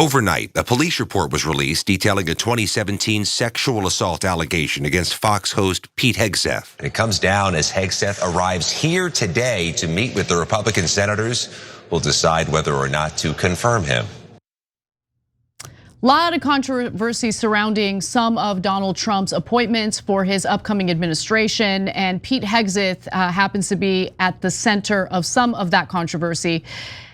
Overnight, a police report was released detailing a 2017 sexual assault allegation against Fox host Pete Hegseth. It comes down as Hegseth arrives here today to meet with the Republican senators who will decide whether or not to confirm him. A lot of controversy surrounding some of Donald Trump's appointments for his upcoming administration, and Pete Hegseth happens to be at the center of some of that controversy.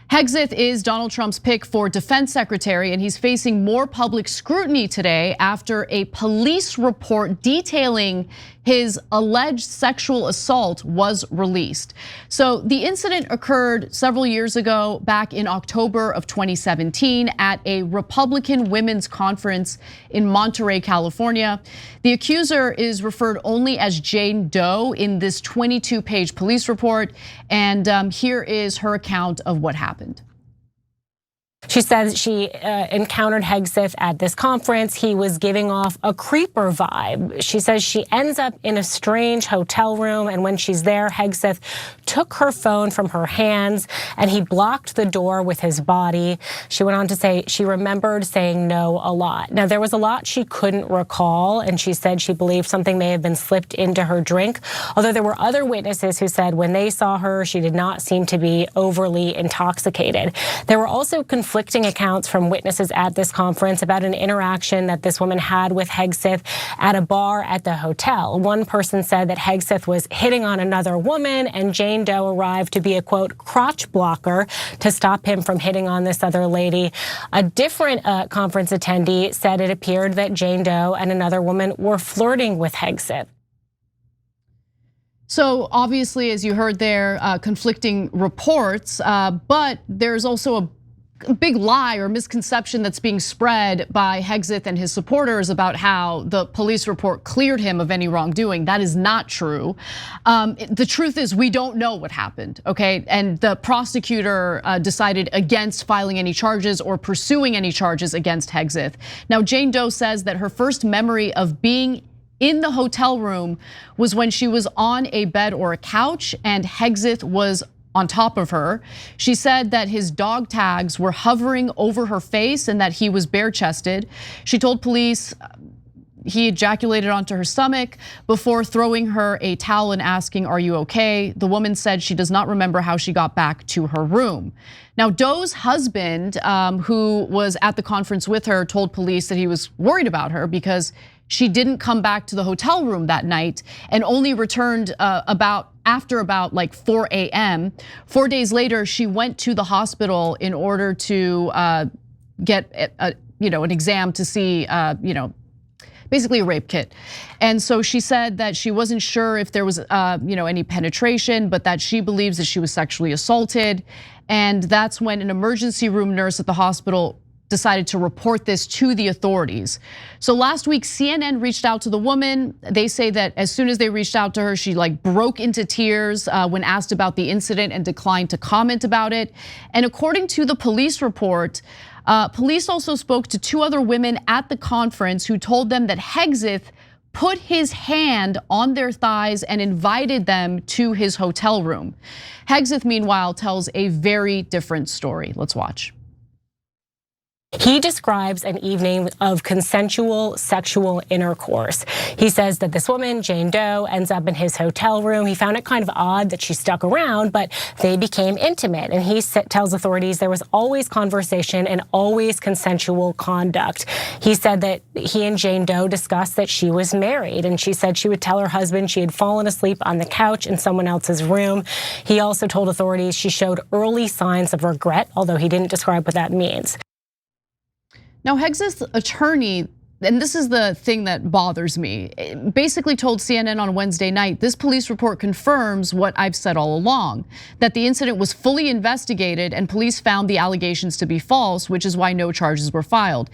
Hegseth is Donald Trump's pick for defense secretary, and he's facing more public scrutiny today after a police report detailing his alleged sexual assault was released. So the incident occurred several years ago, back in October of 2017 at a Republican women's conference in Monterey, California. The accuser is referred only as Jane Doe in this 22-page police report, and here is her account of what happened. She says she encountered Hegseth at this conference. He was giving off a creeper vibe. She says she ends up in a strange hotel room, and when she's there, Hegseth took her phone from her hands and he blocked the door with his body. She went on to say she remembered saying no a lot. Now, there was a lot she couldn't recall, and she said she believed something may have been slipped into her drink, although there were other witnesses who said when they saw her, she did not seem to be overly intoxicated. There were also conflicting accounts from witnesses at this conference about an interaction that this woman had with Hegseth at a bar at the hotel. One person said that Hegseth was hitting on another woman, and Jane Doe arrived to be a, quote, crotch blocker to stop him from hitting on this other lady. A different conference attendee said it appeared that Jane Doe and another woman were flirting with Hegseth. So obviously, as you heard there, conflicting reports, but there's also a big lie or misconception that's being spread by Hegseth and his supporters about how the police report cleared him of any wrongdoing. That is not true. The truth is we don't know what happened, okay? And the prosecutor decided against filing any charges or pursuing any charges against Hegseth. Now, Jane Doe says that her first memory of being in the hotel room was when she was on a bed or a couch and Hegseth was on top of her. She said that his dog tags were hovering over her face and that he was bare-chested. She told police he ejaculated onto her stomach before throwing her a towel and asking, "Are you okay?" The woman said she does not remember how she got back to her room. Now, Doe's husband, who was at the conference with her, told police that he was worried about her because she didn't come back to the hotel room that night and only returned after about like 4 a.m. 4 days later, she went to the hospital in order to get an exam to see basically a rape kit. And so she said that she wasn't sure if there was any penetration, but that she believes that she was sexually assaulted. And that's when an emergency room nurse at the hospital decided to report this to the authorities. So last week, CNN reached out to the woman. They say that as soon as they reached out to her, she broke into tears when asked about the incident and declined to comment about it. And according to the police report, police also spoke to two other women at the conference who told them that Hegseth put his hand on their thighs and invited them to his hotel room. Hegseth, meanwhile, tells a very different story. Let's watch. He describes an evening of consensual sexual intercourse. He says that this woman, Jane Doe, ends up in his hotel room. He found it kind of odd that she stuck around, but they became intimate. And he tells authorities there was always conversation and always consensual conduct. He said that he and Jane Doe discussed that she was married, and she said she would tell her husband she had fallen asleep on the couch in someone else's room. He also told authorities she showed early signs of regret, although he didn't describe what that means. Now, Hegseth's attorney, and this is the thing that bothers me, basically told CNN on Wednesday night, this police report confirms what I've said all along, that the incident was fully investigated and police found the allegations to be false, which is why no charges were filed.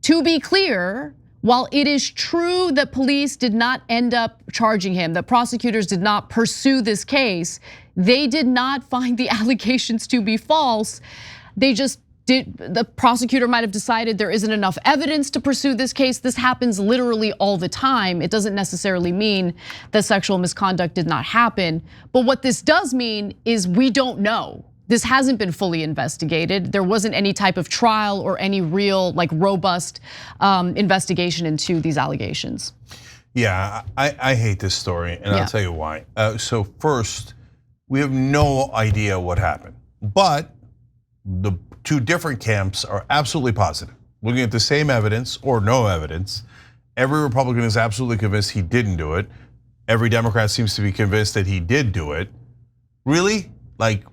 To be clear, while it is true that police did not end up charging him, that prosecutors did not pursue this case, they did not find the allegations to be false. They just the prosecutor might have decided there isn't enough evidence to pursue this case. This happens literally all the time. It doesn't necessarily mean that sexual misconduct did not happen. But what this does mean is we don't know. this hasn't been fully investigated. There wasn't any type of trial or any real robust investigation into these allegations. Yeah, I hate this story, and I'll tell you why. So first, we have no idea what happened, but the two different camps are absolutely positive. Looking at the same evidence or no evidence, every Republican is absolutely convinced he didn't do it. Every Democrat seems to be convinced that he did do it. Really?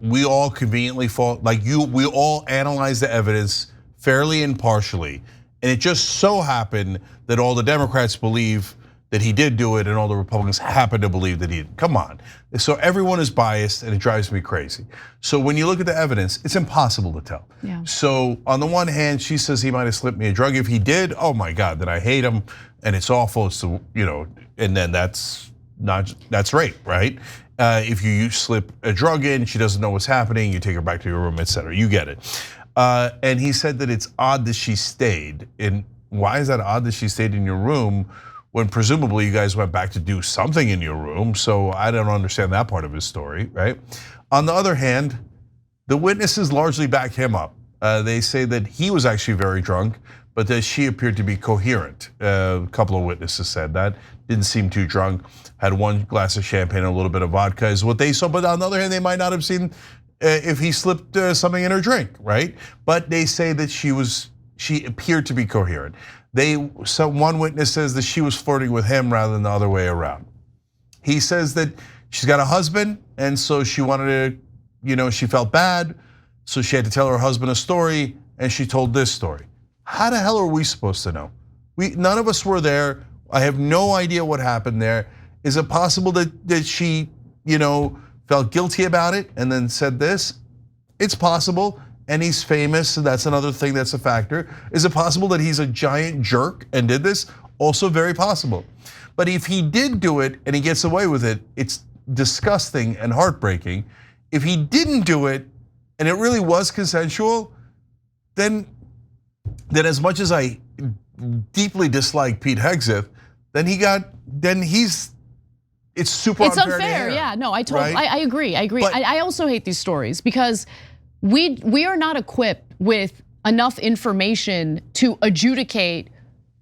We all conveniently fall, we all analyze the evidence fairly impartially. And it just so happened that all the Democrats believe that he did do it and all the Republicans happen to believe that he did. Come on. So everyone is biased and it drives me crazy. So when you look at the evidence, it's impossible to tell. Yeah. So on the one hand, she says he might have slipped me a drug. If he did, oh my God, then I hate him and it's awful. It's and then that's rape, right? If you slip a drug in, she doesn't know what's happening, you take her back to your room, etc. You get it. And he said that it's odd that she stayed. And why is that odd that she stayed in your room when presumably you guys went back to do something in your room? So I don't understand that part of his story, right? On the other hand, the witnesses largely back him up. They say that he was actually very drunk, but that she appeared to be coherent. A couple of witnesses said that. Didn't seem too drunk, had one glass of champagne and a little bit of vodka is what they saw. But on the other hand, they might not have seen if he slipped something in her drink, right? But they say that she appeared to be coherent. One witness says that she was flirting with him rather than the other way around. He says that she's got a husband, and so she wanted to, she felt bad, so she had to tell her husband a story, and she told this story. How the hell are we supposed to know? None of us were there. I have no idea what happened there. Is it possible that she, felt guilty about it and then said this? It's possible, and he's famous, so that's another thing that's a factor. Is it possible that he's a giant jerk and did this? Also very possible. But if he did do it and he gets away with it, it's disgusting and heartbreaking. If he didn't do it and it really was consensual, then as much as I deeply dislike Pete Hegseth, it's super unfair. It's unfair, yeah. No, I agree. But I also hate these stories because we are not equipped with enough information to adjudicate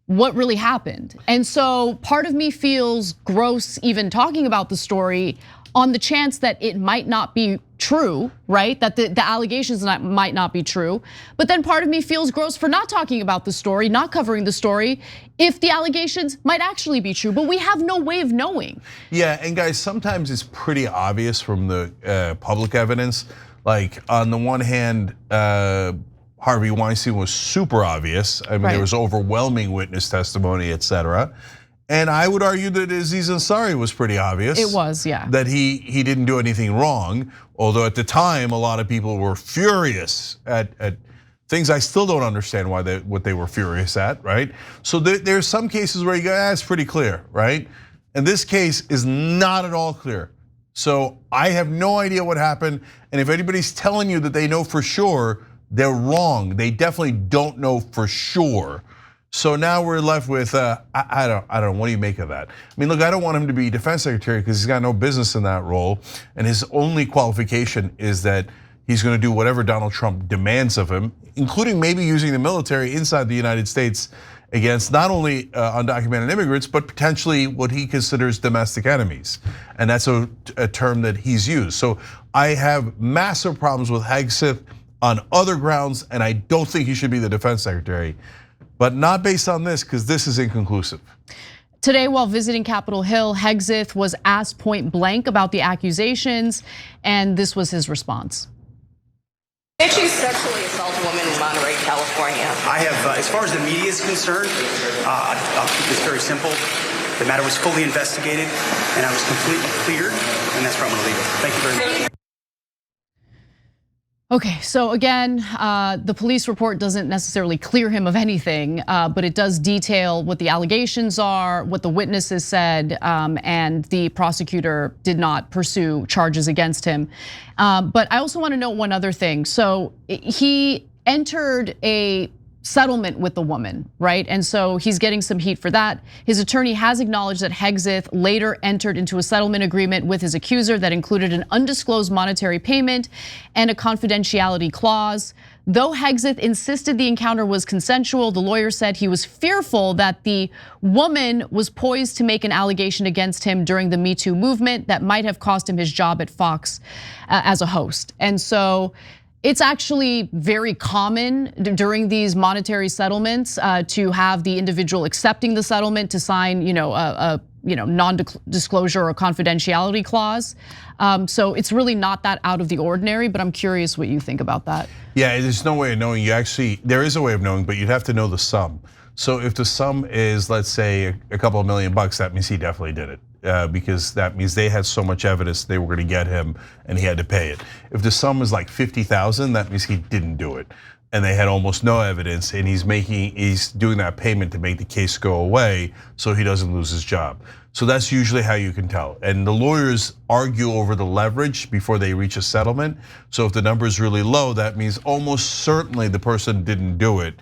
what really happened. And so part of me feels gross even talking about the story on the chance that it might not be true, right? That the allegations might not be true. But then part of me feels gross for not talking about the story, not covering the story, if the allegations might actually be true, but we have no way of knowing. Yeah, and guys, sometimes it's pretty obvious from the public evidence. Like on the one hand, Harvey Weinstein was super obvious. I mean, there was overwhelming witness testimony, etc. And I would argue that Aziz Ansari was pretty obvious. It was, yeah. That he didn't do anything wrong. Although at the time, a lot of people were furious at things I still don't understand what they were furious at, right? So there's some cases where you go, it's pretty clear, right? And this case is not at all clear. So I have no idea what happened. And if anybody's telling you that they know for sure, they're wrong. They definitely don't know for sure. So now we're left with, I don't know, what do you make of that? I mean, look, I don't want him to be defense secretary because he's got no business in that role. And his only qualification is that he's gonna do whatever Donald Trump demands of him, including maybe using the military inside the United States against not only undocumented immigrants, but potentially what he considers domestic enemies. And that's a term that he's used. So I have massive problems with Hegseth on other grounds, and I don't think he should be the defense secretary. But not based on this, because this is inconclusive. Today, while visiting Capitol Hill, Hegseth was asked point blank about the accusations, and this was his response. Did you sexually assault a woman in Monterey, California? I have, as far as the media is concerned, I'll keep this very simple. The matter was fully investigated, and I was completely cleared, and that's where I'm gonna leave it. Thank you very much. Okay, so again, the police report doesn't necessarily clear him of anything, but it does detail what the allegations are, what the witnesses said, and the prosecutor did not pursue charges against him. But I also want to note one other thing. So he entered a settlement with the woman, right? And so he's getting some heat for that. His attorney has acknowledged that Hegseth later entered into a settlement agreement with his accuser that included an undisclosed monetary payment and a confidentiality clause. Though Hegseth insisted the encounter was consensual, the lawyer said he was fearful that the woman was poised to make an allegation against him during the Me Too movement that might have cost him his job at Fox as a host. And so it's actually very common during these monetary settlements to have the individual accepting the settlement to sign, a non-disclosure or confidentiality clause. So it's really not that out of the ordinary, but I'm curious what you think about that. Yeah, there's no way of knowing. There is a way of knowing, but you'd have to know the sum. So if the sum is, let's say, a couple of $1 million, that means he definitely did it. Because that means they had so much evidence they were going to get him and he had to pay it. If the sum is like 50,000, that means he didn't do it. And they had almost no evidence and he's doing that payment to make the case go away so he doesn't lose his job. So that's usually how you can tell. And the lawyers argue over the leverage before they reach a settlement. So if the number is really low, that means almost certainly the person didn't do it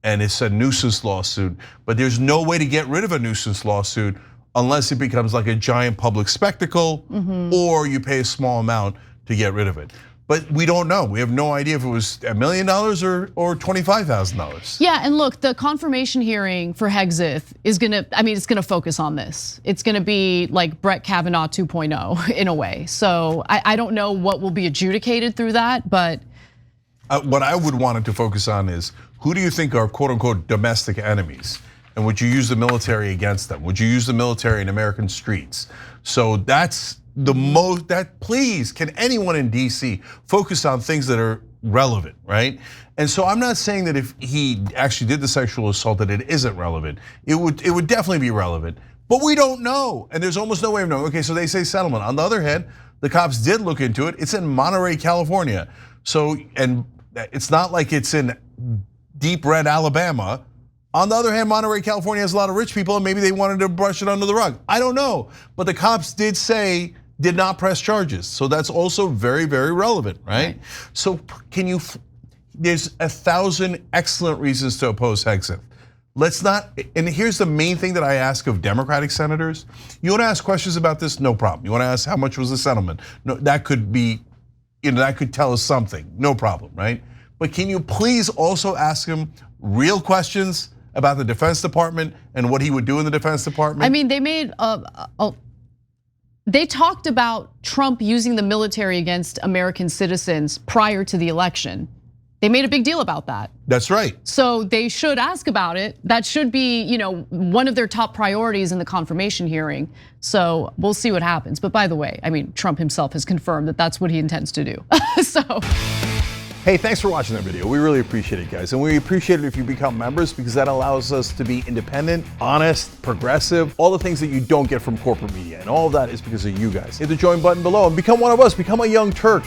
and it's a nuisance lawsuit. But there's no way to get rid of a nuisance lawsuit unless it becomes like a giant public spectacle or you pay a small amount to get rid of it. But we don't know. We have no idea if it was $1 million or $25,000. Yeah, and look, the confirmation hearing for Hegseth is it's gonna focus on this. It's gonna be like Brett Kavanaugh 2.0 in a way. So I don't know what will be adjudicated through that, but. What I would want it to focus on is, who do you think are quote unquote domestic enemies? And would you use the military against them? Would you use the military in American streets? So that's the most, please, can anyone in DC focus on things that are relevant, right? And so I'm not saying that if he actually did the sexual assault that it isn't relevant. It would definitely be relevant, but we don't know. And there's almost no way of knowing. Okay, so they say settlement. On the other hand, the cops did look into it. It's in Monterey, California. So, and it's not like it's in deep red Alabama. On the other hand, Monterey, California has a lot of rich people and maybe they wanted to brush it under the rug. I don't know, but the cops did not press charges. So that's also very, very relevant, right? So there's 1,000 excellent reasons to oppose Hegseth. Let's not, and here's the main thing that I ask of Democratic senators. You wanna ask questions about this? No problem. You wanna ask how much was the settlement? No, that could be, that could tell us something, no problem, right? But can you please also ask him real questions about the Defense Department and what he would do in the Defense Department? I mean, they talked about Trump using the military against American citizens prior to the election. They made a big deal about that. That's right. So they should ask about it. That should be, one of their top priorities in the confirmation hearing. So we'll see what happens. But by the way, I mean, Trump himself has confirmed that that's what he intends to do. So. Hey, thanks for watching that video. We really appreciate it, guys. And we appreciate it if you become members because that allows us to be independent, honest, progressive, all the things that you don't get from corporate media. And all of that is because of you guys. Hit the join button below and become one of us, become a young Turk.